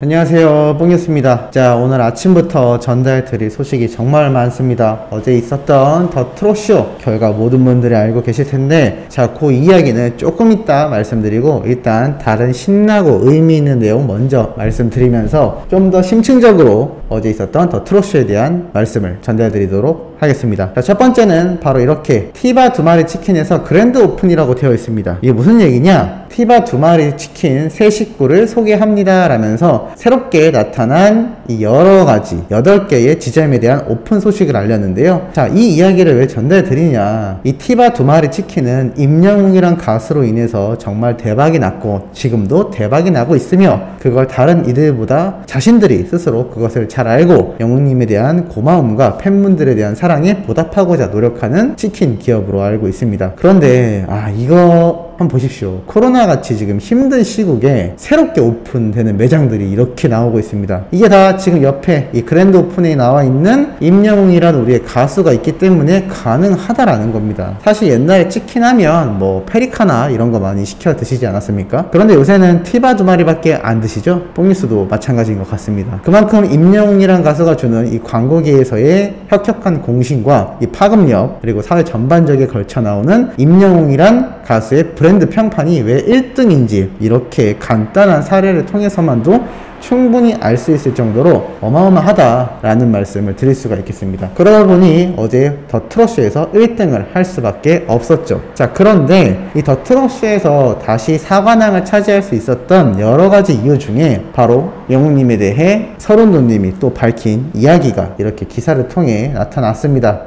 안녕하세요, 뽕이었습니다. 자, 오늘 아침부터 전달드릴 소식이 정말 많습니다. 어제 있었던 더 트롯쇼 결과 모든 분들이 알고 계실 텐데, 자, 그 이야기는 조금 이따 말씀드리고, 일단 다른 신나고 의미 있는 내용 먼저 말씀드리면서 좀 더 심층적으로 어제 있었던 더 트롯쇼에 대한 말씀을 전달드리도록 하겠습니다. 자, 첫 번째는 바로 이렇게 티바 두 마리 치킨에서 그랜드 오픈이라고 되어 있습니다. 이게 무슨 얘기냐? 티바 두 마리 치킨 새 식구를 소개합니다 라면서 새롭게 나타난 이 여러가지 8개의 지점에 대한 오픈 소식을 알렸는데요. 자, 이 이야기를 왜 전달드리냐, 이 티바 두 마리 치킨은 임영웅이란 가수로 인해서 정말 대박이 났고 지금도 대박이 나고 있으며, 그걸 다른 이들보다 자신들이 스스로 그것을 잘 알고 영웅님에 대한 고마움과 팬분들에 대한 사랑에 보답하고자 노력하는 치킨 기업으로 알고 있습니다. 그런데 이거 한번 보십시오. 코로나같이 지금 힘든 시국에 새롭게 오픈되는 매장들이 이렇게 나오고 있습니다. 이게 다 지금 옆에 이 그랜드 오픈에 나와 있는 임영웅이라는 우리의 가수가 있기 때문에 가능하다라는 겁니다. 사실 옛날에 치킨 하면 뭐 페리카나 이런 거 많이 시켜 드시지 않았습니까? 그런데 요새는 티바 두 마리밖에 안 드시죠? 뽕뉴스도 마찬가지인 것 같습니다. 그만큼 임영웅이라는 가수가 주는 이 광고계에서의 혁혁한 공신과 이 파급력, 그리고 사회 전반적에 걸쳐 나오는 임영웅이란 가수의 브랜드 평판이 왜 1등인지 이렇게 간단한 사례를 통해서만도 충분히 알 수 있을 정도로 어마어마하다라는 말씀을 드릴 수가 있겠습니다. 그러다 보니 어제 더 트롯쇼에서 1등을 할 수밖에 없었죠. 자, 그런데 이 더 트롯쇼에서 다시 사관왕을 차지할 수 있었던 여러가지 이유 중에 바로 영웅님에 대해 서른도님이 또 밝힌 이야기가 이렇게 기사를 통해 나타났습니다.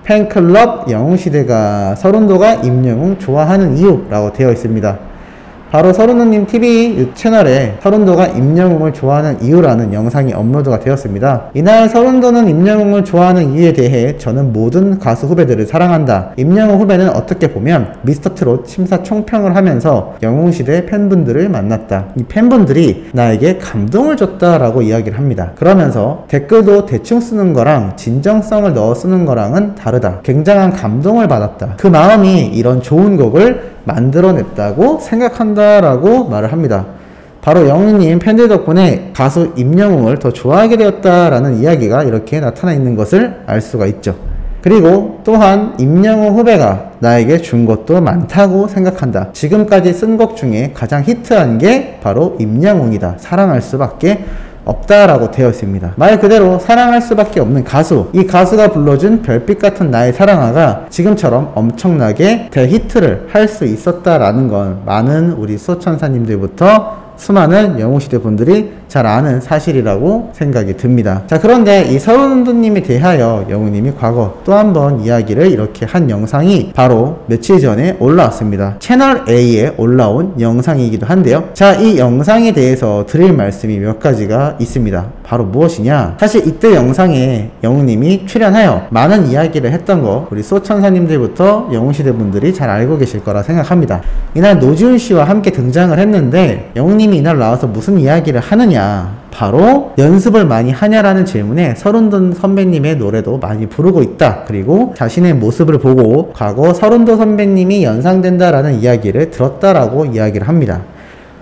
팬클럽 영웅시대가 서른도가 임영웅 좋아하는 이유라고 되어 있습니다. 바로 서른도님 TV 채널에 서른도가 임영웅을 좋아하는 이유라는 영상이 업로드가 되었습니다. 이날 서른도는 임영웅을 좋아하는 이유에 대해 저는 모든 가수 후배들을 사랑한다. 임영웅 후배는 어떻게 보면 미스터트롯 심사 총평을 하면서 영웅시대 팬분들을 만났다. 이 팬분들이 나에게 감동을 줬다라고 이야기를 합니다. 그러면서 댓글도 대충 쓰는 거랑 진정성을 넣어 쓰는 거랑은 다르다. 굉장한 감동을 받았다. 그 마음이 이런 좋은 곡을 만들어냈다고 생각한다라고 말을 합니다. 바로 영웅님 팬들 덕분에 가수 임영웅을 더 좋아하게 되었다라는 이야기가 이렇게 나타나 있는 것을 알 수가 있죠. 그리고 또한 임영웅 후배가 나에게 준 것도 많다고 생각한다. 지금까지 쓴 곡 중에 가장 히트한 게 바로 임영웅이다. 사랑할 수밖에 없다라고 되어 있습니다. 말 그대로 사랑할 수밖에 없는 가수, 이 가수가 불러준 별빛 같은 나의 사랑아가 지금처럼 엄청나게 대히트를 할 수 있었다라는 건 많은 우리 수호천사님들부터 수많은 영웅시대 분들이 잘 아는 사실이라고 생각이 듭니다. 자, 그런데 이 서른도님에 대하여 영웅님이 과거 또 한 번 이야기를 이렇게 한 영상이 바로 며칠 전에 올라왔습니다. 채널 A에 올라온 영상이기도 한데요. 자, 이 영상에 대해서 드릴 말씀이 몇 가지가 있습니다. 바로 무엇이냐? 사실 이때 영상에 영웅님이 출연하여 많은 이야기를 했던 거 우리 소천사님들부터 영웅시대 분들이 잘 알고 계실 거라 생각합니다. 이날 노지훈 씨와 함께 등장을 했는데 영웅님이 이날 나와서 무슨 이야기를 하느냐, 바로 연습을 많이 하냐라는 질문에 서른도 선배님의 노래도 많이 부르고 있다. 그리고 자신의 모습을 보고 과거 서른도 선배님이 연상된다라는 이야기를 들었다라고 이야기를 합니다.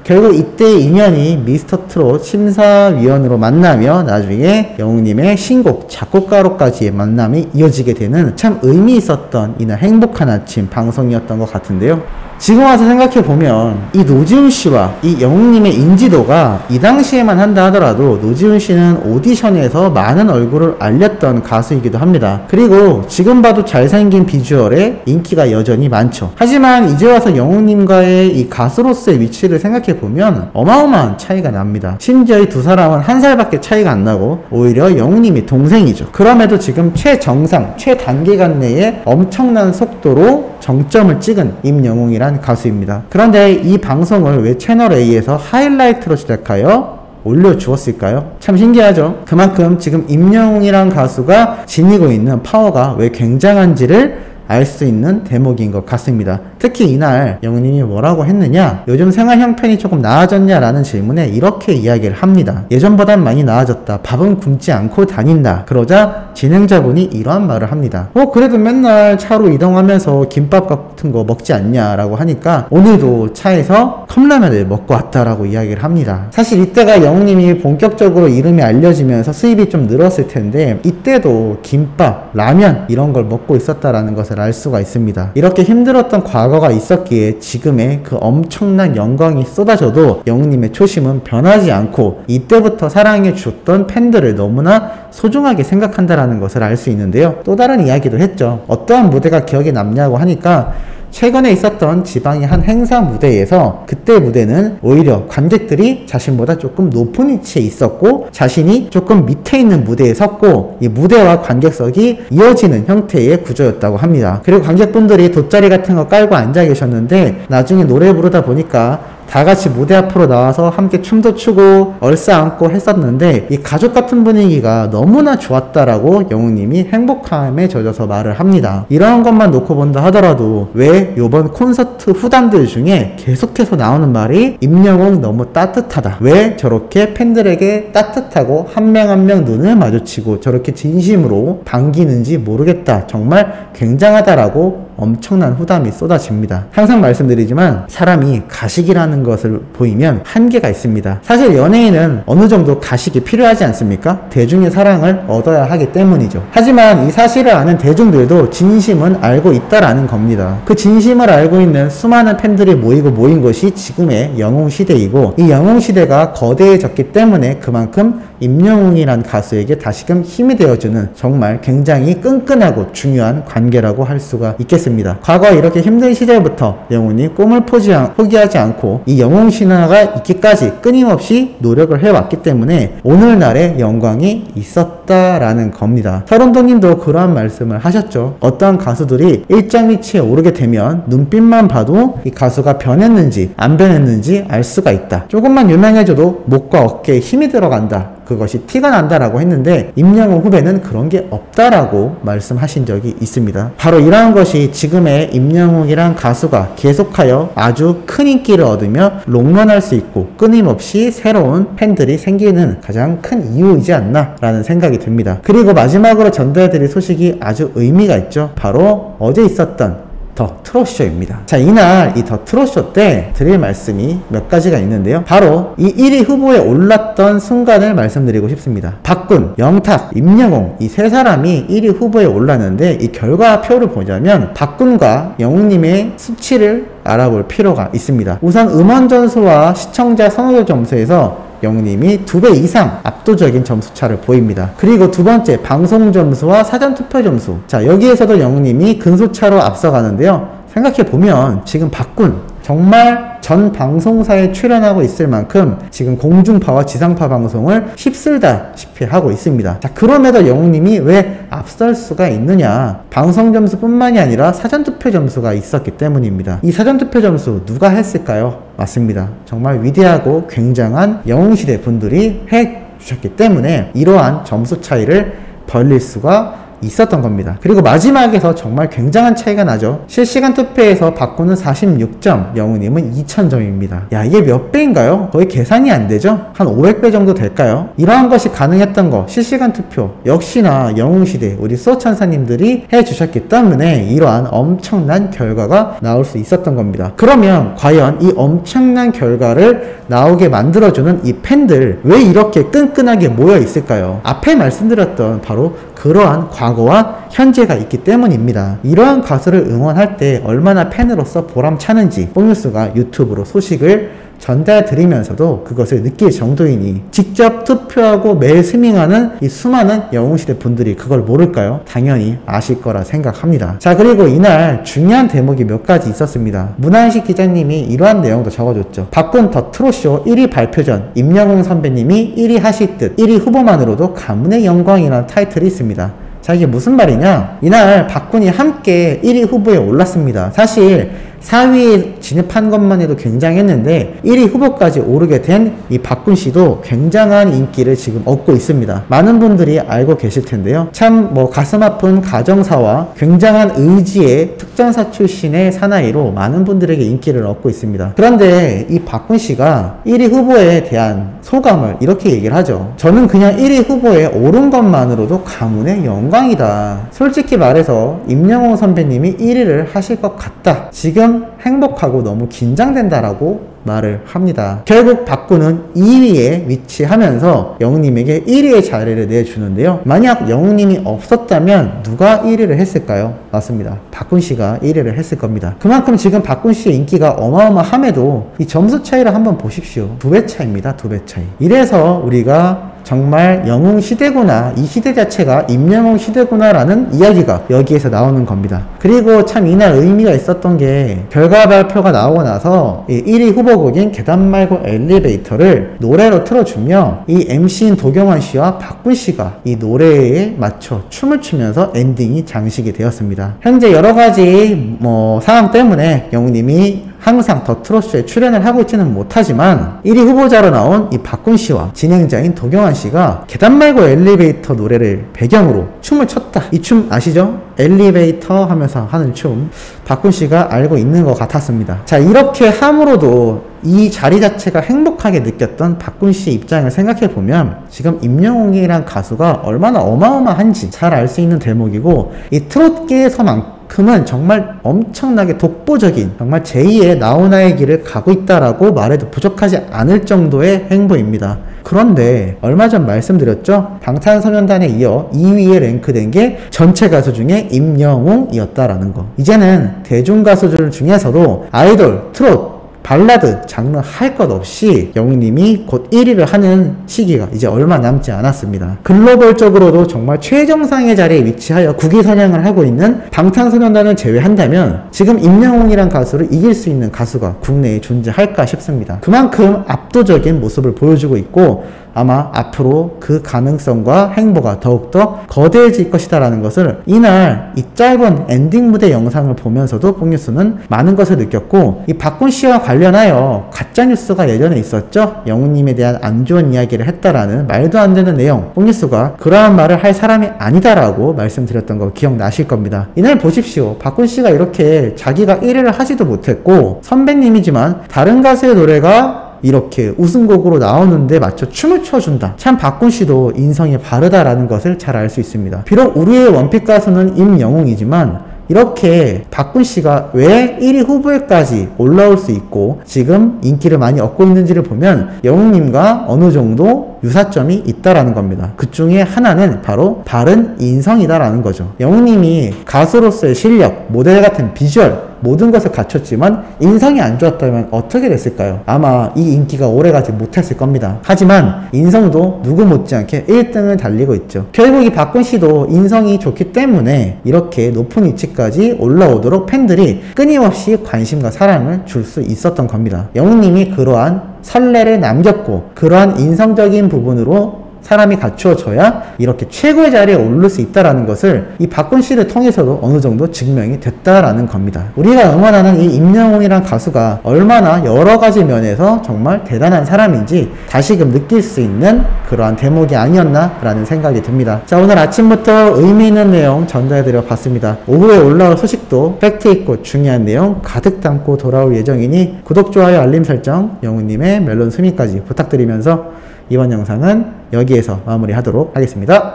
결국 이때의 인연이 미스터트롯 심사위원으로 만나며 나중에 영웅님의 신곡 작곡가로까지의 만남이 이어지게 되는 참 의미 있었던 이날 행복한 아침 방송이었던 것 같은데요. 지금 와서 생각해보면 이 노지훈 씨와 이 영웅님의 인지도가 이 당시에만 한다 하더라도 노지훈 씨는 오디션에서 많은 얼굴을 알렸던 가수이기도 합니다. 그리고 지금 봐도 잘생긴 비주얼에 인기가 여전히 많죠. 하지만 이제 와서 영웅님과의 이 가수로서의 위치를 생각해보면 어마어마한 차이가 납니다. 심지어 이 두 사람은 한 살밖에 차이가 안 나고 오히려 영웅님이 동생이죠. 그럼에도 지금 최정상, 최단기간 내에 엄청난 속도로 정점을 찍은 임영웅이란 가수입니다. 그런데 이 방송을 왜 채널A에서 하이라이트로 시작하여 올려주었을까요? 참 신기하죠? 그만큼 지금 임영웅이란 가수가 지니고 있는 파워가 왜 굉장한지를 알 수 있는 대목인 것 같습니다. 특히 이날 영웅님이 뭐라고 했느냐, 요즘 생활 형편이 조금 나아졌냐라는 질문에 이렇게 이야기를 합니다. 예전보단 많이 나아졌다. 밥은 굶지 않고 다닌다. 그러자 진행자분이 이러한 말을 합니다. 그래도 맨날 차로 이동하면서 김밥 같은 거 먹지 않냐 라고 하니까 오늘도 차에서 컵라면을 먹고 왔다 좋았다라고 이야기를 합니다. 사실 이때가 영웅님이 본격적으로 이름이 알려지면서 수입이 좀 늘었을 텐데 이때도 김밥, 라면 이런 걸 먹고 있었다라는 것을 알 수가 있습니다. 이렇게 힘들었던 과거가 있었기에 지금의 그 엄청난 영광이 쏟아져도 영웅님의 초심은 변하지 않고 이때부터 사랑해 줬던 팬들을 너무나 소중하게 생각한다라는 것을 알 수 있는데요. 또 다른 이야기도 했죠. 어떠한 무대가 기억에 남냐고 하니까 최근에 있었던 지방의 한 행사 무대에서 그때 무대는 오히려 관객들이 자신보다 조금 높은 위치에 있었고 자신이 조금 밑에 있는 무대에 섰고 이 무대와 관객석이 이어지는 형태의 구조였다고 합니다. 그리고 관객분들이 돗자리 같은 거 깔고 앉아 계셨는데 나중에 노래 부르다 보니까 다 같이 무대 앞으로 나와서 함께 춤도 추고 얼싸안고 했었는데 이 가족 같은 분위기가 너무나 좋았다라고 영웅님이 행복함에 젖어서 말을 합니다. 이런 것만 놓고 본다 하더라도 왜 요번 콘서트 후단들 중에 계속해서 나오는 말이 임영웅 너무 따뜻하다. 왜 저렇게 팬들에게 따뜻하고 한 명 한 명 눈을 마주치고 저렇게 진심으로 반기는지 모르겠다. 정말 굉장하다라고 엄청난 후담이 쏟아집니다. 항상 말씀드리지만 사람이 가식이라는 것을 보이면 한계가 있습니다. 사실 연예인은 어느 정도 가식이 필요하지 않습니까? 대중의 사랑을 얻어야 하기 때문이죠. 하지만 이 사실을 아는 대중들도 진심은 알고 있다라는 겁니다. 그 진심을 알고 있는 수많은 팬들이 모인 것이 지금의 영웅시대이고 이 영웅시대가 거대해졌기 때문에 그만큼 임영웅이란 가수에게 다시금 힘이 되어주는 정말 굉장히 끈끈하고 중요한 관계라고 할 수가 있겠습니다. 과거 이렇게 힘든 시절부터 영웅이 꿈을 포기하지 않고 이 영웅 신화가 있기까지 끊임없이 노력을 해왔기 때문에 오늘날의 영광이 있었다라는 겁니다. 설원도님도 그러한 말씀을 하셨죠. 어떠한 가수들이 일정 위치에 오르게 되면 눈빛만 봐도 이 가수가 변했는지 안 변했는지 알 수가 있다. 조금만 유명해져도 목과 어깨에 힘이 들어간다. 그것이 티가 난다라고 했는데 임영웅 후배는 그런 게 없다라고 말씀하신 적이 있습니다. 바로 이러한 것이 지금의 임영웅이란 가수가 계속하여 아주 큰 인기를 얻으며 롱런할 수 있고 끊임없이 새로운 팬들이 생기는 가장 큰 이유이지 않나 라는 생각이 듭니다. 그리고 마지막으로 전달해드릴 소식이 아주 의미가 있죠. 바로 어제 있었던 더 트롯쇼입니다. 자, 이날 이 더 트롯쇼 때 드릴 말씀이 몇 가지가 있는데요. 바로 이 1위 후보에 올랐던 순간을 말씀드리고 싶습니다. 박군, 영탁, 임영웅 이 세 사람이 1위 후보에 올랐는데 이 결과표를 보자면 박군과 영웅님의 수치를 알아볼 필요가 있습니다. 우선 음원 점수와 시청자 선호도 점수에서 영웅님이 2배 이상 압도적인 점수차를 보입니다. 그리고 두 번째 방송 점수와 사전투표 점수. 자, 여기에서도 영웅님이 근소차로 앞서가는데요. 생각해보면 지금 박군 정말 전 방송사에 출연하고 있을 만큼 지금 공중파와 지상파 방송을 휩쓸다시피 하고 있습니다. 자, 그럼에도 영웅님이 왜 앞설 수가 있느냐? 방송 점수 뿐만이 아니라 사전투표 점수가 있었기 때문입니다. 이 사전투표 점수 누가 했을까요? 맞습니다. 정말 위대하고 굉장한 영웅시대 분들이 해주셨기 때문에 이러한 점수 차이를 벌릴 수가 있었던 겁니다. 그리고 마지막에서 정말 굉장한 차이가 나죠. 실시간 투표에서 박군은 46점, 영웅님은 2000점입니다. 야, 이게 몇 배인가요? 거의 계산이 안 되죠? 한 500배 정도 될까요? 이러한 것이 가능했던 거, 실시간 투표 역시나 영웅시대 우리 수호천사님들이 해주셨기 때문에 이러한 엄청난 결과가 나올 수 있었던 겁니다. 그러면 과연 이 엄청난 결과를 나오게 만들어주는 이 팬들 왜 이렇게 끈끈하게 모여 있을까요? 앞에 말씀드렸던 바로 그러한 과거와 현재가 있기 때문입니다. 이러한 가수를 응원할 때 얼마나 팬으로서 보람차는지 뽕뉴스가 유튜브로 소식을 전달드리면서도 그것을 느낄 정도이니 직접 투표하고 매일 스밍하는 이 수많은 영웅시대 분들이 그걸 모를까요? 당연히 아실 거라 생각합니다. 자, 그리고 이날 중요한 대목이 몇 가지 있었습니다. 문한식 기자님이 이러한 내용도 적어줬죠. 박군 더 트롯쇼 1위 발표 전 임영웅 선배님이 1위 하실 듯 1위 후보만으로도 가문의 영광이라는 타이틀이 있습니다. 자, 이게 무슨 말이냐? 이날 박군이 함께 1위 후보에 올랐습니다. 사실 4위에 진입한 것만 해도 굉장했는데 1위 후보까지 오르게 된 이 박군 씨도 굉장한 인기를 지금 얻고 있습니다. 많은 분들이 알고 계실 텐데요. 참 가슴 아픈 가정사와 굉장한 의지의 특전사 출신의 사나이로 많은 분들에게 인기를 얻고 있습니다. 그런데 이 박군 씨가 1위 후보에 대한 소감을 이렇게 얘기를 하죠. 저는 그냥 1위 후보에 오른 것만으로도 가문의 영광이다. 솔직히 말해서 임영웅 선배님이 1위를 하실 것 같다. 지금 행복하고 너무 긴장된다라고 말을 합니다. 결국 박군은 2위에 위치하면서 영웅님에게 1위의 자리를 내주는데요. 만약 영웅님이 없었다면 누가 1위를 했을까요? 맞습니다. 박군씨가 1위를 했을 겁니다. 그만큼 지금 박군씨의 인기가 어마어마함에도 이 점수 차이를 한번 보십시오. 2배 차이입니다. 2배 차이. 이래서 우리가 정말 영웅 시대구나, 이 시대 자체가 임영웅 시대구나라는 이야기가 여기에서 나오는 겁니다. 그리고 참 이날 의미가 있었던 게 결과 발표가 나오고 나서 이 1위 후보곡인 계단 말고 엘리베이터를 노래로 틀어주며 이 MC인 도경환 씨와 박군 씨가 이 노래에 맞춰 춤을 추면서 엔딩이 장식이 되었습니다. 현재 여러 가지 상황 때문에 영웅님이 항상 더 트롯쇼에 출연을 하고 있지는 못하지만 1위 후보자로 나온 이 박군 씨와 진행자인 도경환 씨가 계단 말고 엘리베이터 노래를 배경으로 춤을 췄다. 이 춤 아시죠? 엘리베이터 하면서 하는 춤. 박군 씨가 알고 있는 것 같았습니다. 자, 이렇게 함으로도 이 자리 자체가 행복하게 느꼈던 박군 씨의 입장을 생각해보면 지금 임영웅이란 가수가 얼마나 어마어마한지 잘 알 수 있는 대목이고, 이 트롯계에서만큼은 정말 엄청나게 독보적인, 정말 제2의 나훈아의 길을 가고 있다라고 말해도 부족하지 않을 정도의 행보입니다. 그런데 얼마 전 말씀드렸죠? 방탄소년단에 이어 2위에 랭크된 게 전체 가수 중에 임영웅이었다라는 거. 이제는 대중가수들 중에서도 아이돌, 트롯, 발라드 장르 할 것 없이 영웅님이 곧 1위를 하는 시기가 이제 얼마 남지 않았습니다. 글로벌적으로도 정말 최정상의 자리에 위치하여 국위선양을 하고 있는 방탄소년단을 제외한다면 지금 임영웅이란 가수를 이길 수 있는 가수가 국내에 존재할까 싶습니다. 그만큼 압도적인 모습을 보여주고 있고, 아마 앞으로 그 가능성과 행보가 더욱더 거대해질 것이다라는 것을 이날 이 짧은 엔딩 무대 영상을 보면서도 뽕뉴스는 많은 것을 느꼈고, 이 박군 씨와 관련하여 가짜뉴스가 예전에 있었죠. 영웅님에 대한 안 좋은 이야기를 했다라는 말도 안 되는 내용, 뽕뉴스가 그러한 말을 할 사람이 아니다라고 말씀드렸던 거 기억나실 겁니다. 이날 보십시오. 박군 씨가 이렇게 자기가 1위를 하지도 못했고 선배님이지만 다른 가수의 노래가 이렇게 우승곡으로 나오는데 맞춰 춤을 춰준다. 참 박군씨도 인성이 바르다라는 것을 잘 알 수 있습니다. 비록 우리의 원픽 가수는 임영웅이지만 이렇게 박군씨가 왜 1위 후보에까지 올라올 수 있고 지금 인기를 많이 얻고 있는지를 보면 영웅님과 어느 정도 유사점이 있다라는 겁니다. 그 중에 하나는 바로 바른 인성이다라는 거죠. 영웅님이 가수로서의 실력, 모델 같은 비주얼, 모든 것을 갖췄지만 인성이 안 좋았다면 어떻게 됐을까요? 아마 이 인기가 오래가지 못했을 겁니다. 하지만 인성도 누구 못지않게 1등을 달리고 있죠. 결국 이 박군씨도 인성이 좋기 때문에 이렇게 높은 위치까지 올라오도록 팬들이 끊임없이 관심과 사랑을 줄 수 있었던 겁니다. 영웅님이 그러한 선례를 남겼고 그러한 인성적인 부분으로 사람이 갖추어져야 이렇게 최고의 자리에 오를 수 있다는 것을 이 박군 씨를 통해서도 어느 정도 증명이 됐다라는 겁니다. 우리가 응원하는 이 임영웅이란 가수가 얼마나 여러 가지 면에서 정말 대단한 사람인지 다시금 느낄 수 있는 그러한 대목이 아니었나라는 생각이 듭니다. 자, 오늘 아침부터 의미 있는 내용 전달해드려 봤습니다. 오후에 올라올 소식도 팩트있고 중요한 내용 가득 담고 돌아올 예정이니 구독, 좋아요, 알림 설정, 영웅님의 멜론 수미까지 부탁드리면서 이번 영상은 여기에서 마무리하도록 하겠습니다.